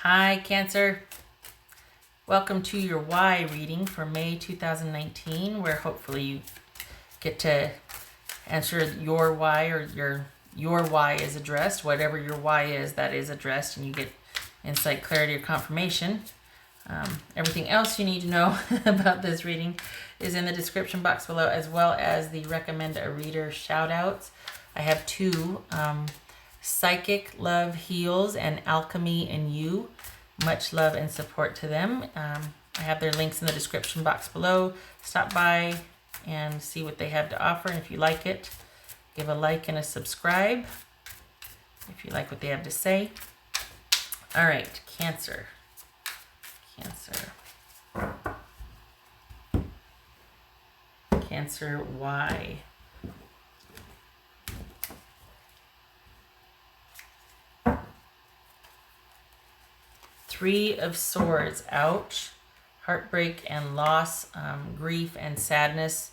Hi, Cancer. Welcome to your why reading for May 2019, where hopefully you get to answer your why, or your why is addressed. Whatever your why is, that is addressed, and you get insight, clarity, or confirmation. Everything else you need to know about this reading is in the description box below, as well as the recommend a reader shout outs. I have two, Psychic Love Heals and Alchemy in You. Much love and support to them. I have their links in the description box below. Stop by and see what they have to offer. And if you like it, give a like and a subscribe if you like what they have to say. All right, Cancer. Cancer, why? Three of Swords, ouch. Heartbreak and loss, grief and sadness.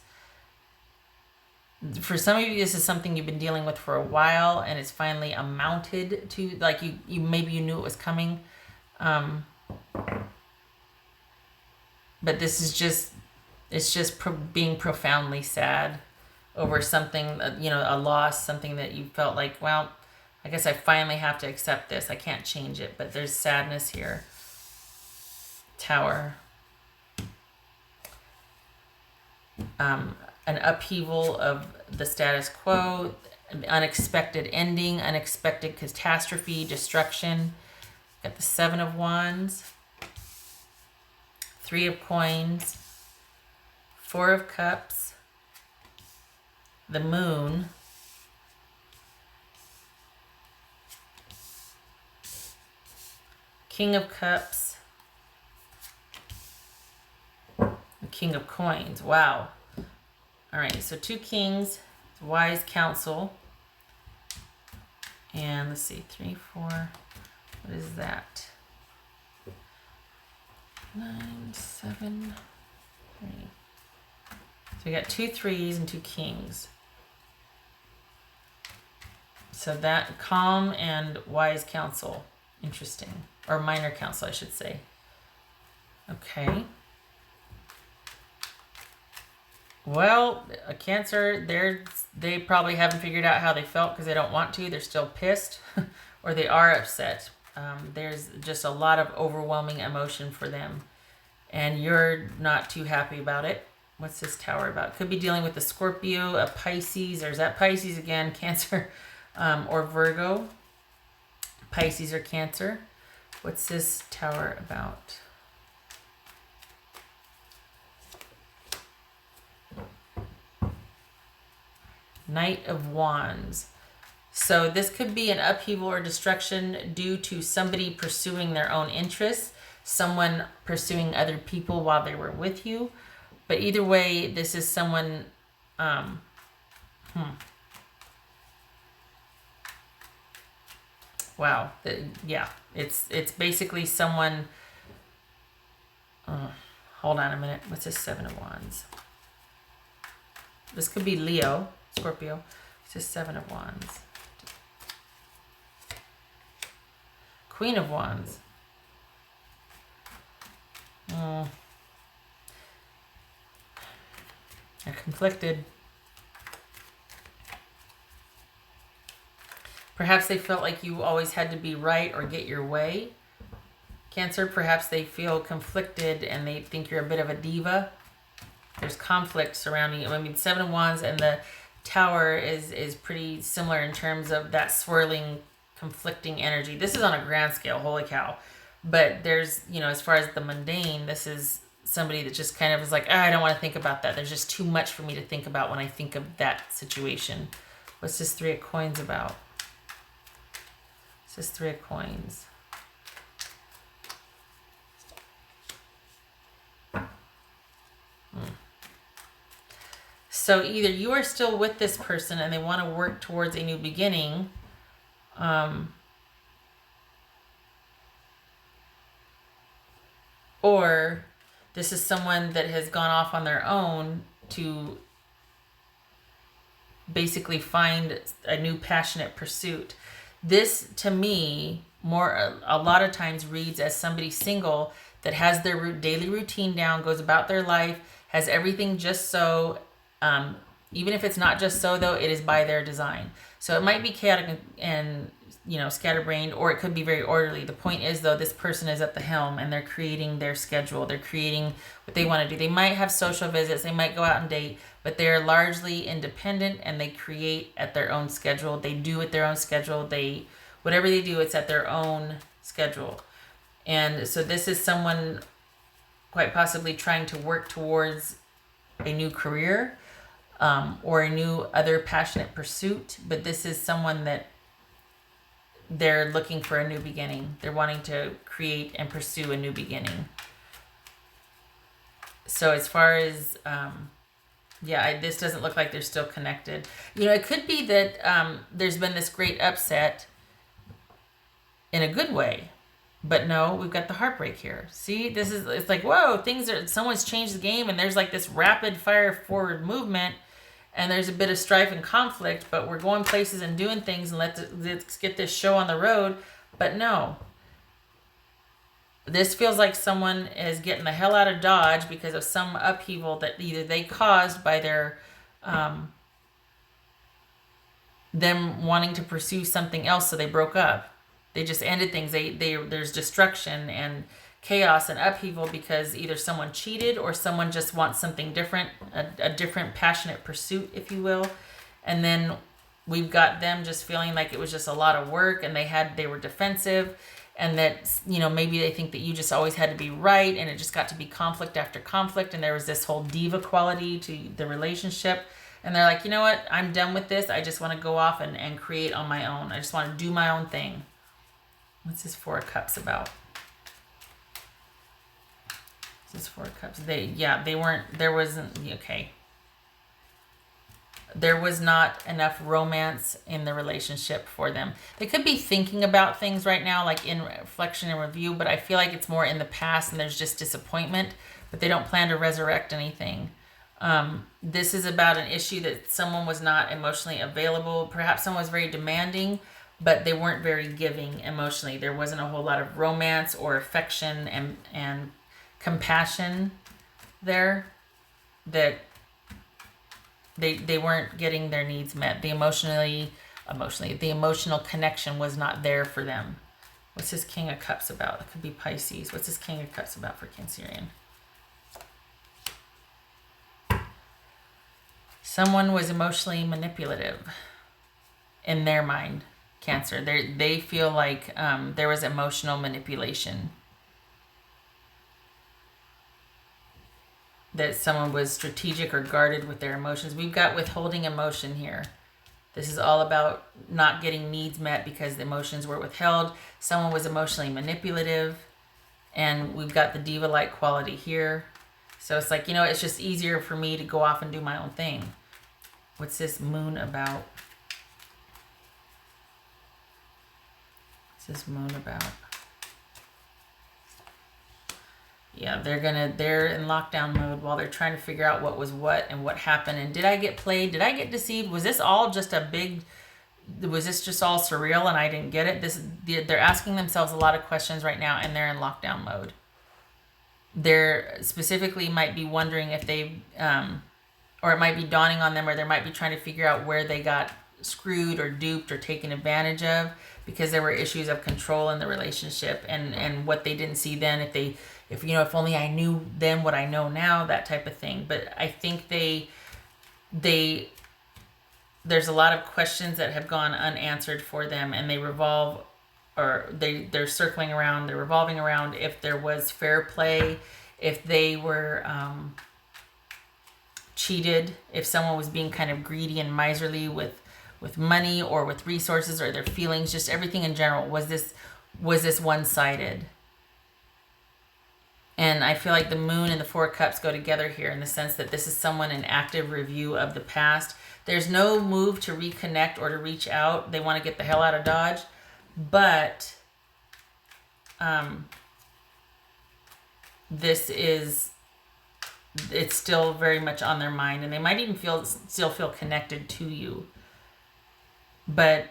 For some of you, this is something you've been dealing with for a while, and it's finally amounted to, like, you maybe you knew it was coming. But this is just, it's just being profoundly sad over something, a loss, something that you felt like, well, I guess I finally have to accept this. I can't change it, but there's sadness here. Tower. An upheaval of the status quo, an unexpected ending, unexpected catastrophe, destruction. Got the Seven of Wands, Three of Coins, Four of Cups, the Moon, King of Cups, and King of Coins. Wow. All right, so two kings, wise counsel, and let's see, 3, 4, what is that? 9, 7, 3. So we got 2 3s and 2 kings. So that calm and wise counsel, interesting, or minor counsel, I should say. Okay. Well, a Cancer, they probably haven't figured out how they felt because they don't want to. They're still pissed or they are upset. There's just a lot of overwhelming emotion for them. And you're not too happy about it. What's this Tower about? Could be dealing with a Scorpio, a Pisces, or is that Pisces again, Cancer, or Virgo. Pisces or Cancer. What's this Tower about? Knight of Wands. So this could be an upheaval or destruction due to somebody pursuing their own interests, someone pursuing other people while they were with you. But either way, this is someone, wow. Yeah, it's basically someone, hold on a minute. What's this Seven of Wands? This could be Leo, Scorpio. It's just Seven of Wands. Queen of Wands. They're conflicted. Perhaps they felt like you always had to be right or get your way. Cancer, perhaps they feel conflicted and they think you're a bit of a diva. There's conflict surrounding it. I mean, Seven of Wands and the Tower is pretty similar in terms of that swirling, conflicting energy. This is on a grand scale, holy cow. But there's, as far as the mundane, this is somebody that just kind of is like, I don't want to think about that. There's just too much for me to think about when I think of that situation. What's this Three of Coins about? What's this Three of Coins? So either you are still with this person and they want to work towards a new beginning, or this is someone that has gone off on their own to basically find a new passionate pursuit. This, to me, a lot of times reads as somebody single that has their daily routine down, goes about their life, has everything just so. Even if it's not just so, though, it is by their design. So it might be chaotic and scatterbrained, or it could be very orderly. The point is, though, this person is at the helm and they're creating their schedule. They're creating what they want to do. They might have social visits. They might go out and date, but they're largely independent and they create at their own schedule. They do at their own schedule. Whatever they do, it's at their own schedule. And so this is someone quite possibly trying to work towards a new career, or a new other passionate pursuit. But this is someone that they're looking for a new beginning. They're wanting to create and pursue a new beginning. So as far as, this doesn't look like they're still connected. It could be that there's been this great upset in a good way. But no, we've got the heartbreak here. See, it's like, whoa, someone's changed the game and there's like this rapid fire forward movement and there's a bit of strife and conflict, but we're going places and doing things and let's get this show on the road. But no, this feels like someone is getting the hell out of Dodge because of some upheaval that either they caused by their, them wanting to pursue something else, so they broke up. They just ended things. There's destruction and chaos and upheaval because either someone cheated or someone just wants something different, a different passionate pursuit, if you will. And then we've got them just feeling like it was just a lot of work and they were defensive, and that, maybe they think that you just always had to be right and it just got to be conflict after conflict, and there was this whole diva quality to the relationship. And they're like, you know what? I'm done with this. I just want to go off and create on my own. I just want to do my own thing. What's this Four of Cups about? This is Four of Cups. There was not enough romance in the relationship for them. They could be thinking about things right now, like in reflection and review, but I feel like it's more in the past and there's just disappointment, but they don't plan to resurrect anything. This is about an issue that someone was not emotionally available. Perhaps someone was very demanding, but they weren't very giving emotionally. There wasn't a whole lot of romance or affection and compassion there, that they weren't getting their needs met. The emotional connection was not there for them. What's this King of Cups about? It could be Pisces. What's this King of Cups about for Cancerian? Someone was emotionally manipulative in their mind. Cancer. They feel like there was emotional manipulation. That someone was strategic or guarded with their emotions. We've got withholding emotion here. This is all about not getting needs met because the emotions were withheld. Someone was emotionally manipulative. And we've got the diva-like quality here. So it's like, it's just easier for me to go off and do my own thing. What's this Moon about? This Moon about? Yeah, they're in lockdown mode while they're trying to figure out what was what and what happened, and did I get played? Did I get deceived? Was this all just was this just all surreal and I didn't get it? They're asking themselves a lot of questions right now, and they're in lockdown mode. They're specifically might be wondering if they or it might be dawning on them, or they might be trying to figure out where they got screwed or duped or taken advantage of, because there were issues of control in the relationship and what they didn't see then, if only I knew then what I know now, that type of thing. But I think there's a lot of questions that have gone unanswered for them, and they're circling around, they're revolving around if there was fair play, if they were cheated, if someone was being kind of greedy and miserly with money or with resources or their feelings, just everything in general. Was this one-sided? And I feel like the Moon and the Four of Cups go together here in the sense that this is someone in active review of the past. There's no move to reconnect or to reach out. They want to get the hell out of Dodge. But it's still very much on their mind, and they might even still feel connected to you. But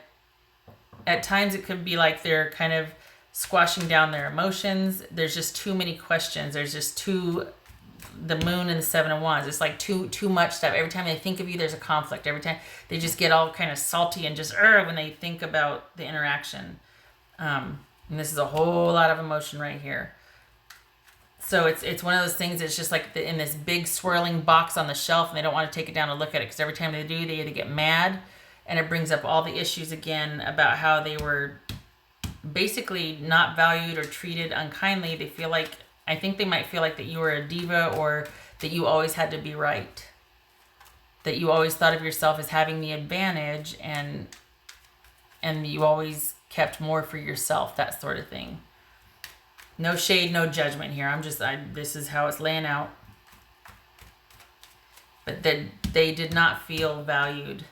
at times it could be like they're kind of squashing down their emotions. There's just too many questions. There's just the moon and the seven of wands. It's like too much stuff. Every time they think of you, there's a conflict. Every time they just get all kind of salty and just when they think about the interaction. And this is a whole lot of emotion right here. So it's one of those things that's just like in this big swirling box on the shelf, and they don't want to take it down and look at it, because every time they do, they either get mad, and it brings up all the issues again about how they were basically not valued or treated unkindly. They feel like, I think they might feel like that you were a diva, or that you always had to be right, that you always thought of yourself as having the advantage, and you always kept more for yourself, that sort of thing. No shade, no judgment here. This is how it's laying out. But they did not feel valued.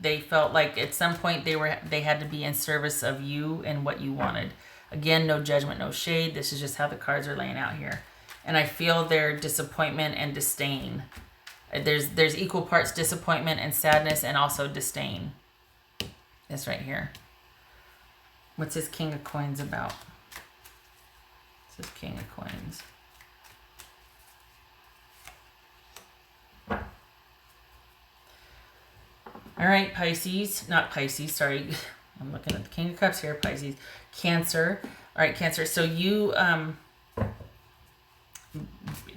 They felt like at some point they had to be in service of you and what you wanted. Again, no judgment, no shade. This is just how the cards are laying out here. And I feel their disappointment and disdain. There's equal parts disappointment and sadness, and also disdain. This right here. What's this King of Coins about? This is King of Coins. All right, Pisces. Not Pisces, sorry. I'm looking at the King of Cups here, Pisces. Cancer. All right, Cancer. So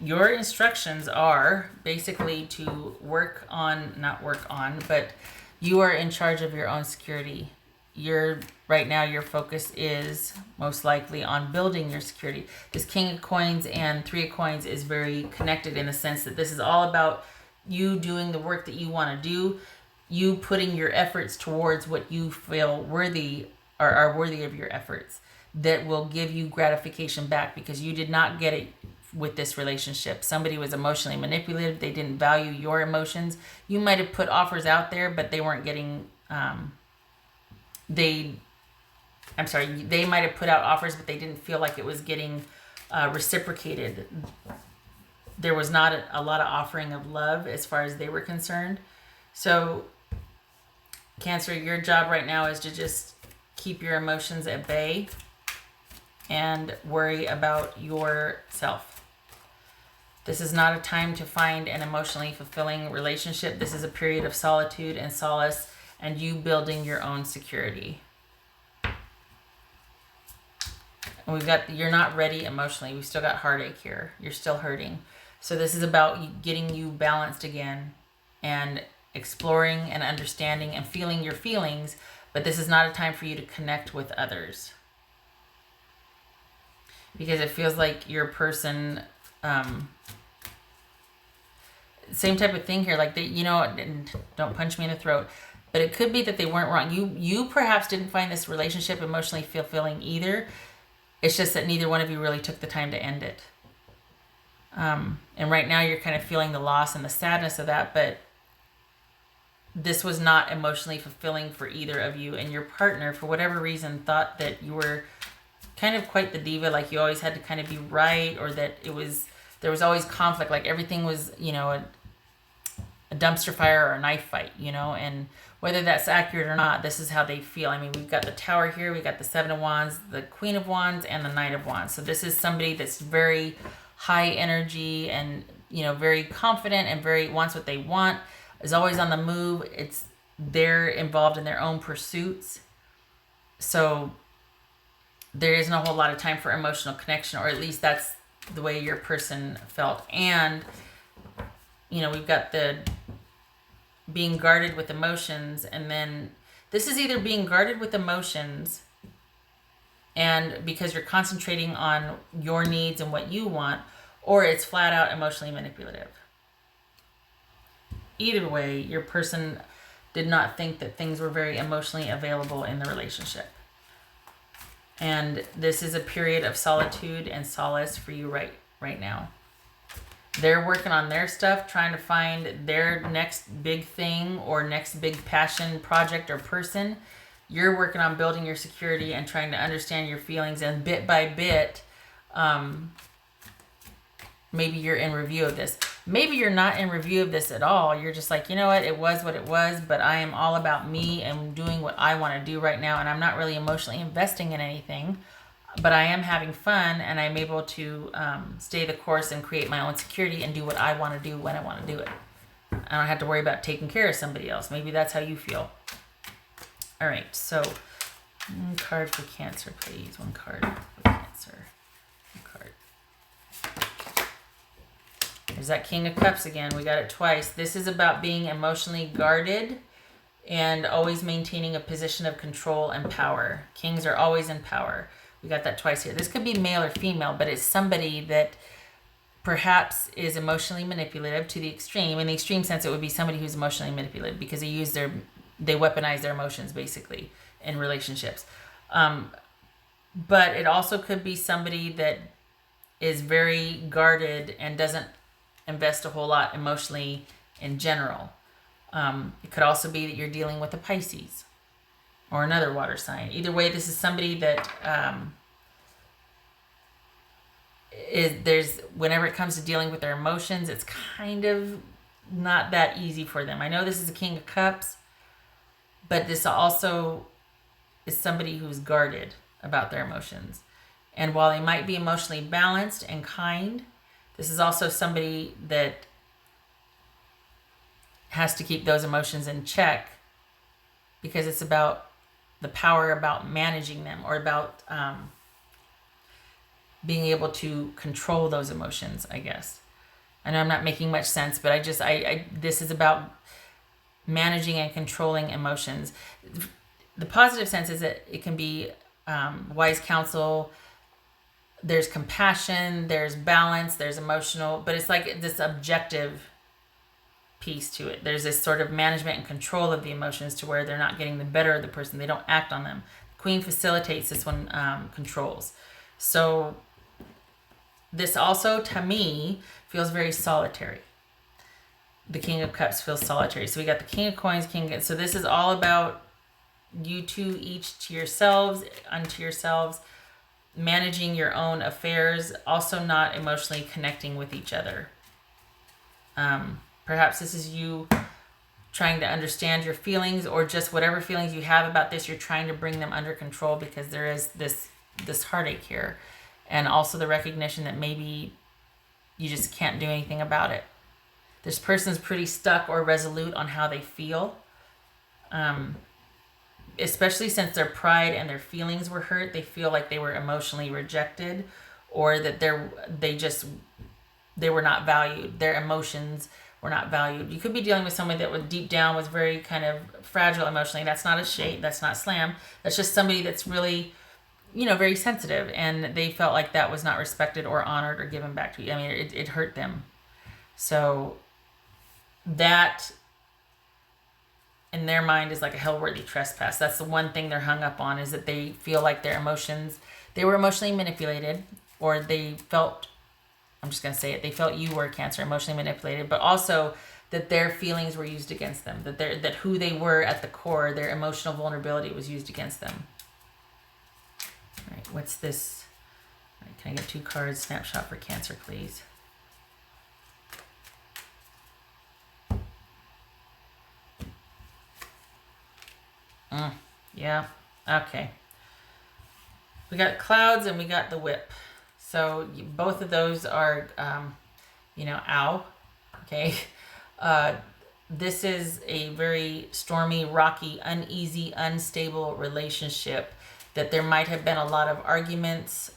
your instructions are basically to but you are in charge of your own security. Right now your focus is most likely on building your security. This King of Coins and Three of Coins is very connected in the sense that this is all about you doing the work that you want to do, you putting your efforts towards what you feel worthy or are worthy of your efforts, that will give you gratification back, because you did not get it with this relationship. Somebody was emotionally manipulative. They didn't value your emotions. You might have put offers out there, but they weren't getting they might have put out offers, but they didn't feel like it was getting reciprocated. There was not a lot of offering of love as far as they were concerned. So, Cancer, your job right now is to just keep your emotions at bay and worry about yourself. This is not a time to find an emotionally fulfilling relationship. This is a period of solitude and solace, and you building your own security. And you're not ready emotionally. We've still got heartache here. You're still hurting. So this is about getting you balanced again and exploring and understanding and feeling your feelings, but this is not a time for you to connect with others. Because it feels like your person, same type of thing here, like don't punch me in the throat, but it could be that they weren't wrong. You perhaps didn't find this relationship emotionally fulfilling either. It's just that neither one of you really took the time to end it. And right now you're kind of feeling the loss and the sadness of that, but this was not emotionally fulfilling for either of you. And your partner, for whatever reason, thought that you were kind of quite the diva, like you always had to kind of be right, or that there was always conflict, like everything was, a dumpster fire or a knife fight, and whether that's accurate or not, this is how they feel. I mean, we've got the Tower here, we got the Seven of Wands, the Queen of Wands, and the Knight of Wands. So this is somebody that's very high energy and, very confident and very wants what they want, is always on the move. They're involved in their own pursuits. So there isn't a whole lot of time for emotional connection, or at least that's the way your person felt. And, we've got the being guarded with emotions, and then this is either being guarded with emotions and because you're concentrating on your needs and what you want, or it's flat out emotionally manipulative. Either way, your person did not think that things were very emotionally available in the relationship. And this is a period of solitude and solace for you right now. They're working on their stuff, trying to find their next big thing or next big passion project or person. You're working on building your security and trying to understand your feelings, and bit by bit, maybe you're in review of this. Maybe you're not in review of this at all. You're just like, what it was, but I am all about me and doing what I want to do right now, and I'm not really emotionally investing in anything. but I am having fun, and I'm able to stay the course and create my own security and do what I want to do when I want to do it. I don't have to worry about taking care of somebody else. Maybe that's how you feel. All right, so one card for Cancer, please. One card for Cancer. One card. There's that King of Cups again. We got it twice. This is about being emotionally guarded and always maintaining a position of control and power. Kings are always in power. We got that twice here. This could be male or female, but it's somebody that perhaps is emotionally manipulative to the extreme. In the extreme sense, it would be somebody who's emotionally manipulative because they weaponize their emotions basically in relationships. But it also could be somebody that is very guarded and doesn't invest a whole lot emotionally in general. It could also be that you're dealing with a Pisces or another water sign. Either way, this is somebody that whenever it comes to dealing with their emotions, it's kind of not that easy for them. I know this is a King of Cups, but this also is somebody who's guarded about their emotions. And while they might be emotionally balanced and kind, this is also somebody that has to keep those emotions in check because it's about the power about managing them or about being able to control those emotions, I guess. I know I'm not making much sense, but this is about managing and controlling emotions. The positive sense is that it can be wise counsel. There's compassion, there's balance, there's emotional, but it's like this objective piece to it. There's this sort of management and control of the emotions to where they're not getting the better of the person. They don't act on them. Queen facilitates, this one controls. So this also, to me, feels very solitary. The King of Cups feels solitary. So we got the King of Coins, so this is all about you two each to yourselves, unto yourselves, managing your own affairs, also not emotionally connecting with each other. Perhaps this is you trying to understand your feelings, or just whatever feelings you have about this, you're trying to bring them under control because there is this heartache here. And also the recognition that maybe you just can't do anything about it. This person's pretty stuck or resolute on how they feel. Especially since their pride and their feelings were hurt, they feel like they were emotionally rejected, or that they were not valued. Their emotions were not valued. You could be dealing with somebody that was deep down was very kind of fragile emotionally. That's not a shade. That's not slam. That's just somebody that's really, very sensitive, and they felt like that was not respected or honored or given back to you. I mean, it hurt them. So that, in their mind, is like a hell-worthy trespass. That's the one thing they're hung up on, is that they feel like they were emotionally manipulated, or they felt, I'm just going to say it, they felt you were Cancer, emotionally manipulated, but also that their feelings were used against them, that who they were at the core, their emotional vulnerability was used against them. All right, what's this? All right, can I get 2 cards? Snapshot for Cancer, please. Yeah, okay. We got clouds and we got the whip. So both of those are, ow, okay. This is a very stormy, rocky, uneasy, unstable relationship that there might have been a lot of arguments.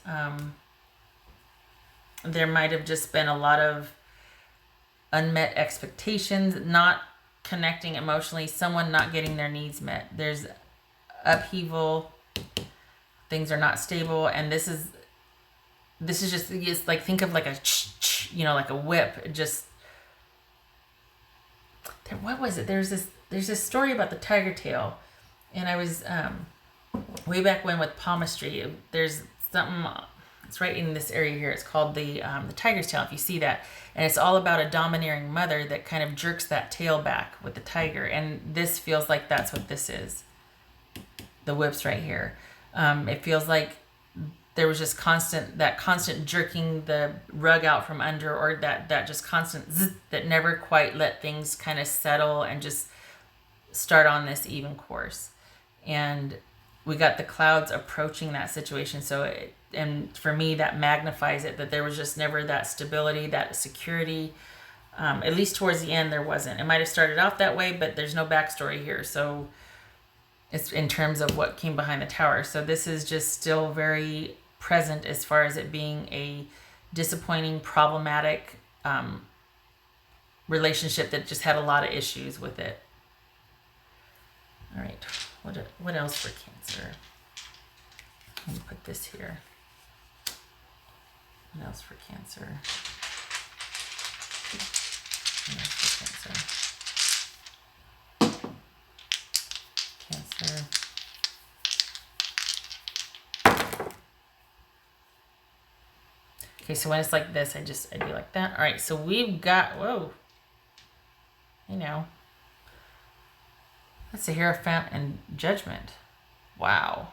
There might have just been a lot of unmet expectations, not connecting emotionally, someone not getting their needs met. There's upheaval, things are not stable, and this is just, it's like, think of like a like a whip. It just, what was it? There's this story about the tiger tail, and I was way back when with palmistry. There's something, it's right in this area here. It's called the tiger's tail, if you see that. And it's all about a domineering mother that kind of jerks that tail back with the tiger. And this feels like that's what this is. The whip's right here. It feels like there was just constant jerking the rug out from under, or that just constant zzz, that never quite let things kind of settle and just start on this even course. And we got the clouds approaching that situation. So and for me that magnifies it, that there was just never that stability, that security. At least towards the end there wasn't. It might have started off that way, but there's no backstory here, so it's in terms of what came behind the tower. So this is just still very present as far as it being a disappointing, problematic relationship that just had a lot of issues with it. All right, what else for Cancer? Let me put this here. What else for Cancer? What else for Cancer? Cancer. Okay, so when it's like this, I do like that. All right, so we've got, whoa. You know. That's the Hierophant and Judgment. Wow.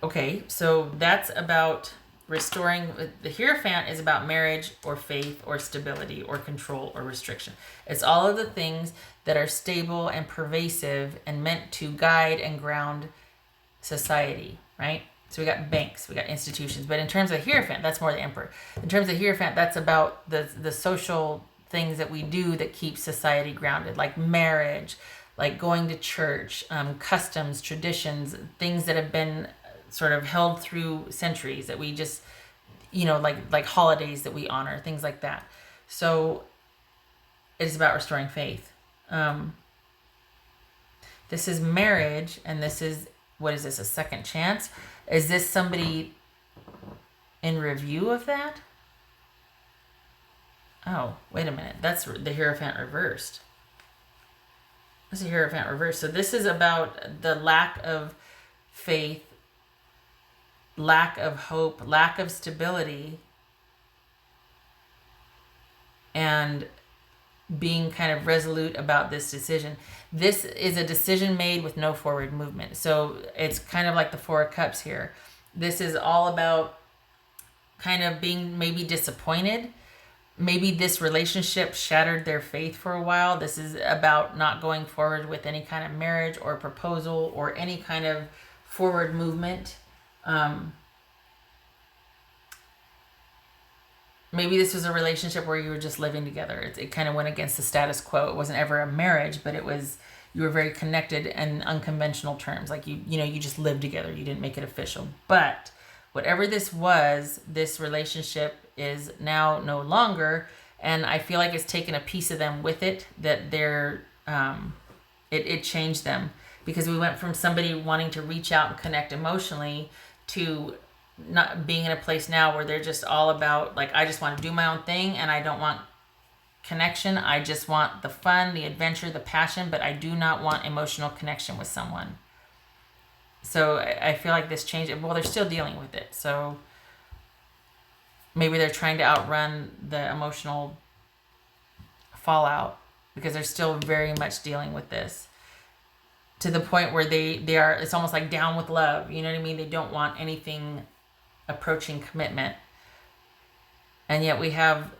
Okay, so that's about restoring. The Hierophant is about marriage or faith or stability or control or restriction. It's all of the things that are stable and pervasive and meant to guide and ground society, right? So we got banks, we got institutions. But in terms of Hierophant, that's more the Emperor. In terms of Hierophant, that's about the social things that we do that keep society grounded, like marriage, like going to church, customs, traditions, things that have been sort of held through centuries that we just, like holidays that we honor, things like that. So it's about restoring faith. This is marriage, and this is, what is this, a second chance? Is this somebody in review of that? Oh, wait a minute. That's the Hierophant reversed. That's the Hierophant reversed. So this is about the lack of faith, lack of hope, lack of stability, and being kind of resolute about this decision. This is a decision made with no forward movement. So it's kind of like the Four of Cups here. This is all about kind of being maybe disappointed. Maybe this relationship shattered their faith for a while. This is about not going forward with any kind of marriage or proposal or any kind of forward movement. Maybe this was a relationship where you were just living together. It kind of went against the status quo. It wasn't ever a marriage, but it was, you were very connected in unconventional terms. Like you just lived together. You didn't make it official. But whatever this was, this relationship is now no longer, and I feel like it's taken a piece of them with it, that they're it changed them, because we went from somebody wanting to reach out and connect emotionally to not being in a place now where they're just all about, like, I just want to do my own thing and I don't want connection. I just want the fun, the adventure, the passion, but I do not want emotional connection with someone. So I feel like this changed. Well, they're still dealing with it. So maybe they're trying to outrun the emotional fallout, because they're still very much dealing with this, to the point where they are, it's almost like down with love. You know what I mean? They don't want anything approaching commitment. And yet we have,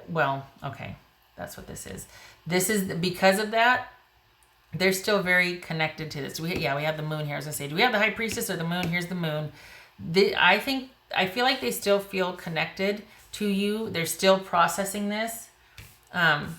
well, okay, that's what this is. This is, because of that, they're still very connected to this. We have the moon here. I was gonna say, do we have the High Priestess or the moon? Here's the moon. I feel like they still feel connected to you. They're still processing this. And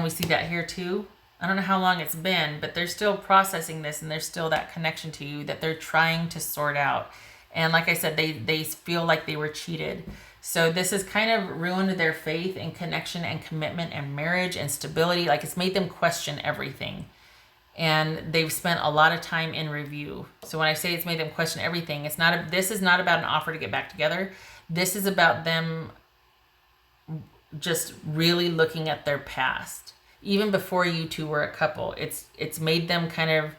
we see that here too. I don't know how long it's been, but they're still processing this, and there's still that connection to you that they're trying to sort out. And like I said, they feel like they were cheated. So this has kind of ruined their faith in connection and commitment and marriage and stability. Like, it's made them question everything. And they've spent a lot of time in review. So when I say it's made them question everything, this is not about an offer to get back together. This is about them just really looking at their past. Even before you two were a couple, it's made them kind of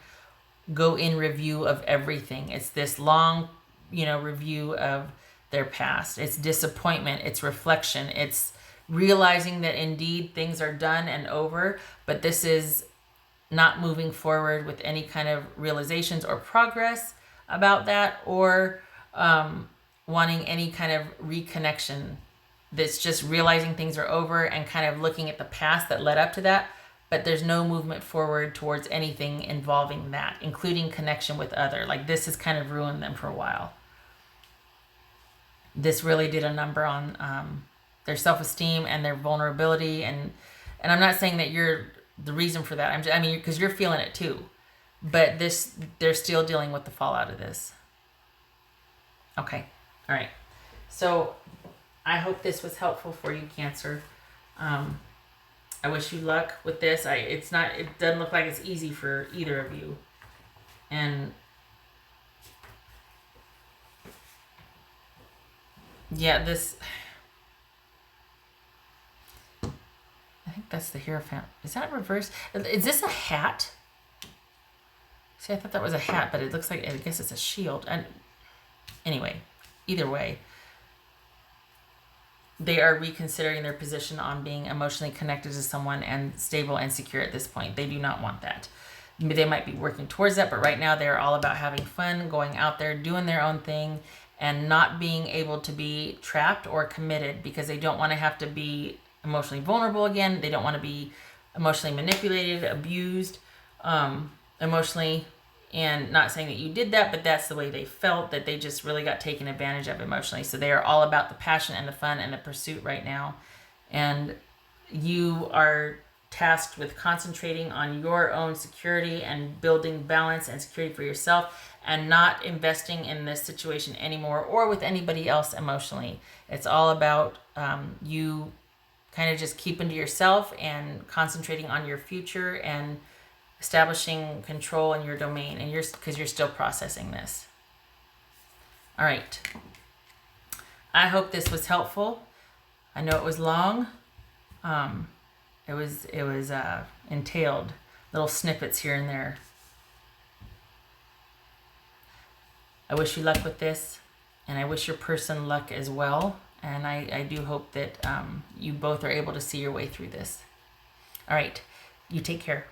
go in review of everything. It's this long, review of their past. It's disappointment, it's reflection, it's realizing that indeed things are done and over, but this is not moving forward with any kind of realizations or progress about that, or wanting any kind of reconnection. That's just realizing things are over and kind of looking at the past that led up to that, but there's no movement forward towards anything involving that, including connection with other. Like this has kind of ruined them for a while. This really did a number on their self-esteem and their vulnerability, and I'm not saying that you're the reason for that. I mean, because you're feeling it too, but they're still dealing with the fallout of this. Okay, all right. So I hope this was helpful for you, Cancer. I wish you luck with this. It doesn't look like it's easy for either of you, and yeah, I think that's the Hierophant. Is that reversed? Is this a hat? See, I thought that was a hat, but it looks like, I guess it's a shield. And anyway, either way, they are reconsidering their position on being emotionally connected to someone and stable and secure at this point. They do not want that. They might be working towards that, but right now they're all about having fun, going out there, doing their own thing, and not being able to be trapped or committed because they don't want to have to be emotionally vulnerable again. They don't want to be emotionally manipulated, abused, emotionally. And not saying that you did that, but that's the way they felt, that they just really got taken advantage of emotionally. So they are all about the passion and the fun and the pursuit right now. And you are tasked with concentrating on your own security and building balance and security for yourself and not investing in this situation anymore or with anybody else emotionally. It's all about you kind of just keeping to yourself and concentrating on your future and establishing control in your domain, and because you're still processing this. All right. I hope this was helpful. I know it was long. It was entailed little snippets here and there. I wish you luck with this, and I wish your person luck as well. And I do hope that you both are able to see your way through this. All right. You take care.